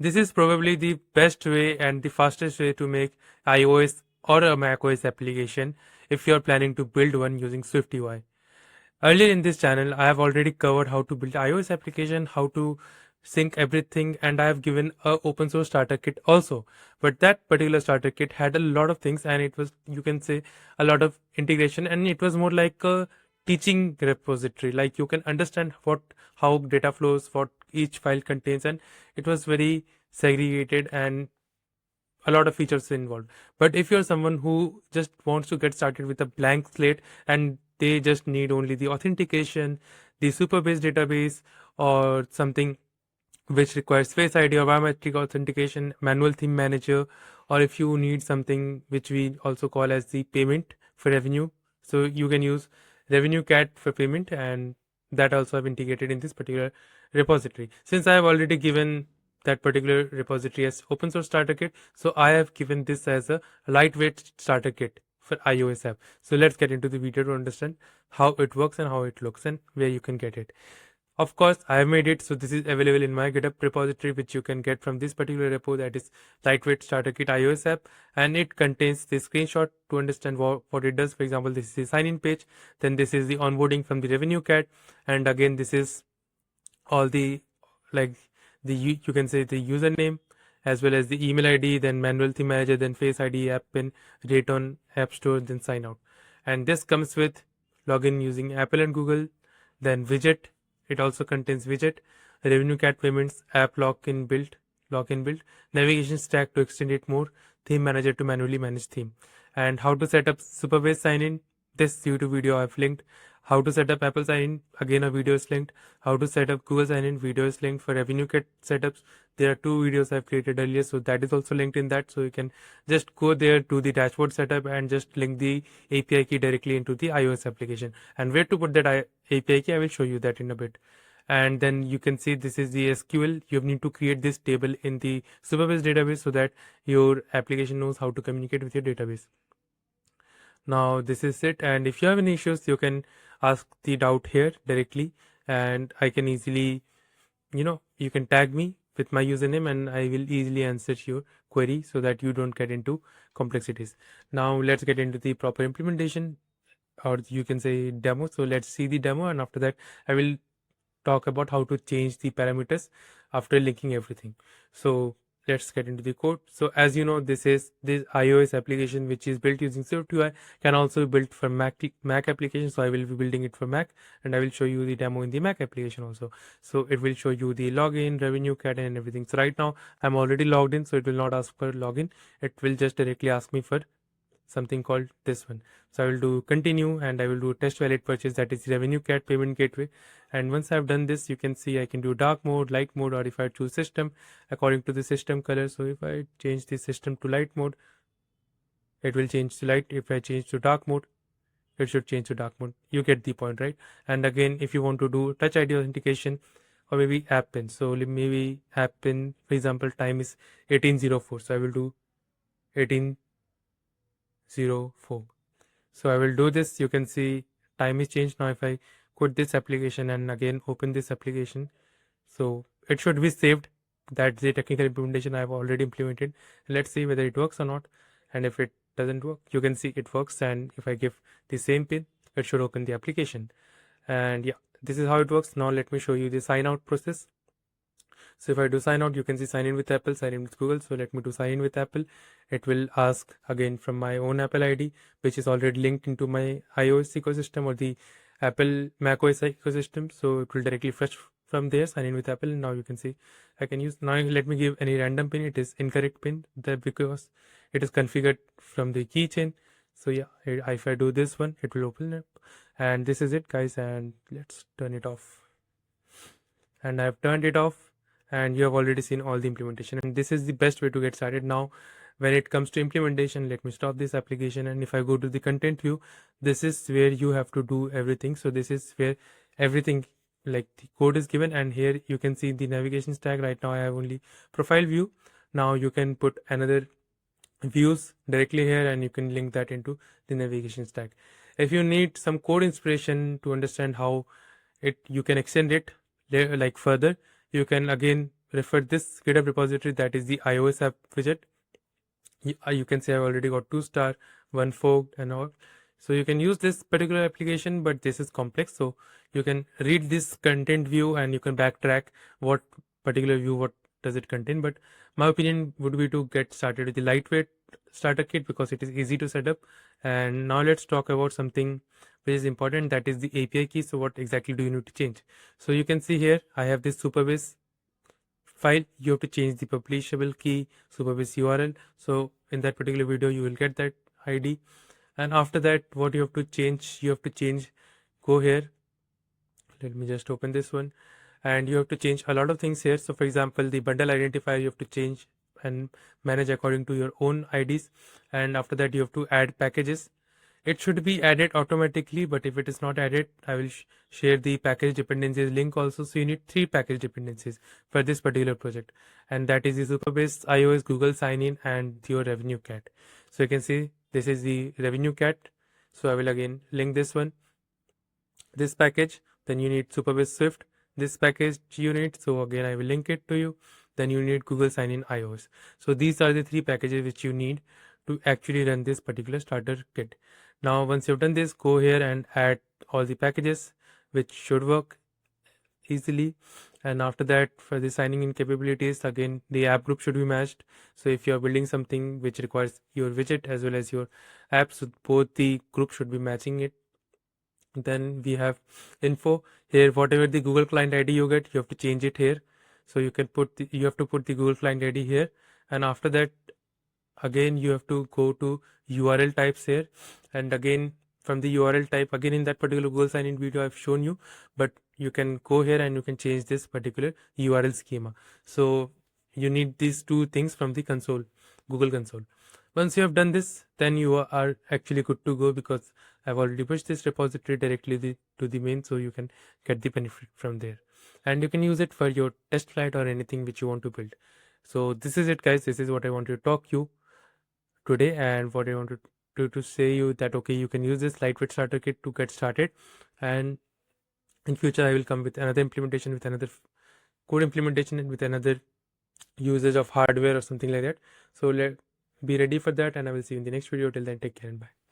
This is probably the best way and the fastest way to make iOS or a macOS application if you're planning to build one using SwiftUI. Earlier in this channel, I have already covered how to build iOS application, how to sync everything, and I have given a open source starter kit also. But that particular starter kit had a lot of things, and it was, you can say, a lot of integration, and it was more like a teaching repository. Like you can understand how data flows, what each file contains, and it was very segregated and a lot of features involved. But if you're someone who just wants to get started with a blank slate and they just need only the authentication, the Supabase database, or something which requires Face ID or biometric authentication, manual theme manager, or if you need something which we also call as the payment for revenue, so you can use RevenueCat for payment, and that also I've integrated in this particular repository. Since I have already given that particular repository as open source starter kit, so I have given this as a lightweight starter kit for iOS app. So let's get into the video to understand how it works and how it looks and where you can get it. Of course, I have made it, so this is available in my GitHub repository, which you can get from this particular repo, that is lightweight starter kit iOS app, and it contains the screenshot to understand what it does. For example, this is the sign in page, then this is the onboarding from the RevenueCat, and again this is all the, like, you can say the username as well as the email ID, then manual theme manager, then Face ID, app pin, rate on App Store, then sign out. And this comes with login using Apple and Google, then widget. It also contains widget, RevenueCat payments, app login build, navigation stack to extend it more, theme manager to manually manage theme, and how to set up Supabase sign-in. This YouTube video I've linked. How to set up Apple sign-in, again a video is linked. How to set up Google sign-in, video is linked. For RevenueCat setups, there are 2 videos I've created earlier, so that is also linked in that. So you can just go there to the dashboard setup and just link the API key directly into the iOS application. And where to put that API key, I will show you that in a bit. And then you can see this is the SQL. You need to create this table in the Supabase database so that your application knows how to communicate with your database. Now this is it, and if you have any issues, you can ask the doubt here directly, and I can easily, you can tag me with my username and I will easily answer your query so that you don't get into complexities. Now let's get into the proper implementation, or you can say demo. So let's see the demo, and after that I will talk about how to change the parameters after linking everything. So let's get into the code. So as you know, this iOS application which is built using SwiftUI can also be built for Mac application. So I will be building it for Mac, and I will show you the demo in the Mac application also. So it will show you the login, RevenueCat, and everything. So right now I'm already logged in, so it will not ask for login. It will just directly ask me for something called this one. So I will do continue, and I will do test valid purchase, that is RevenueCat payment gateway. And once I've done this, you can see I can do dark mode, light mode, or if I choose system according to the system color. So if I change the system to light mode, it will change to light. If I change to dark mode, it should change to dark mode. You get the point, right? And again, if you want to do touch ID authentication or maybe app pin, so maybe app pin, for example, time is 1804, so I will do 1804. So I will do this. You can see time is changed. Now if I quit this application and again open this application, so it should be saved. That's the technical implementation I have already implemented. Let's see whether it works or not. And if it doesn't work, you can see it works, and if I give the same pin, it should open the application. And yeah, this is how it works. Now let me show you the sign out process. So if I do sign out, you can see sign in with Apple, sign in with Google. So let me do sign in with Apple. It will ask again from my own Apple ID, which is already linked into my iOS ecosystem or the Apple macOS ecosystem. So it will directly fetch from there, sign in with Apple. And now you can see I can use, now let me give any random pin. It is incorrect pin because it is configured from the keychain. So yeah, if I do this one, it will open up. And this is it, guys. And let's turn it off. And I've turned it off, and you have already seen all the implementation, and this is the best way to get started. Now when it comes to implementation, let me stop this application, and if I go to the content view, this is where you have to do everything. So this is where everything, like the code is given, and here you can see the navigation stack. Right now I have only profile view. Now you can put another views directly here, and you can link that into the navigation stack. If you need some code inspiration to understand how you can extend it like further, you can again refer this GitHub repository, that is the iOS app widget. You can see I've already got 2-star, 1 forked and all. So you can use this particular application, but this is complex. So you can read this content view and you can backtrack what particular view, what does it contain. But my opinion would be to get started with the lightweight starter kit because it is easy to set up. And now let's talk about something which is important, that is the API key. So what exactly do you need to change? So you can see here I have this Supabase file. You have to change the publishable key, Supabase URL. So in that particular video you will get that ID. And after that, what you have to change, go here, let me just open this one, and you have to change a lot of things here. So for example, the bundle identifier you have to change and manage according to your own IDs. And after that you have to add packages. It should be added automatically, but if it is not added, I will share the package dependencies link also. So you need 3 package dependencies for this particular project, and that is the Supabase, iOS, Google sign-in, and your RevenueCat. So you can see this is the RevenueCat. So I will again link this one, this package. Then you need Supabase Swift, this package you need. So again I will link it to you. Then you need Google sign-in iOS. So these are the 3 packages which you need to actually run this particular starter kit. Now once you've done this, go here and add all the packages, which should work easily. And after that, for the signing in capabilities, again the app group should be matched. So if you're building something which requires your widget as well as your app, so both the groups should be matching it. Then we have info here. Whatever the Google client ID you get, you have to change it here. So you can you have to put the Google client ID here. And after that, again you have to go to URL types here, and again from the URL type, again in that particular Google sign-in video I've shown you, but you can go here and you can change this particular URL schema. So you need these 2 things from the console, Google console. Once you have done this, then you are actually good to go, because I've already pushed this repository directly to the main, so you can get the benefit from there, and you can use it for your test flight or anything which you want to build. So this is it, guys. This is what I want to talk you today, and what I wanted to say you that okay, you can use this lightweight starter kit to get started, and in future I will come with another implementation, with another code implementation, and with another usage of hardware or something like that. So be ready for that, and I will see you in the next video. Till then, take care and bye.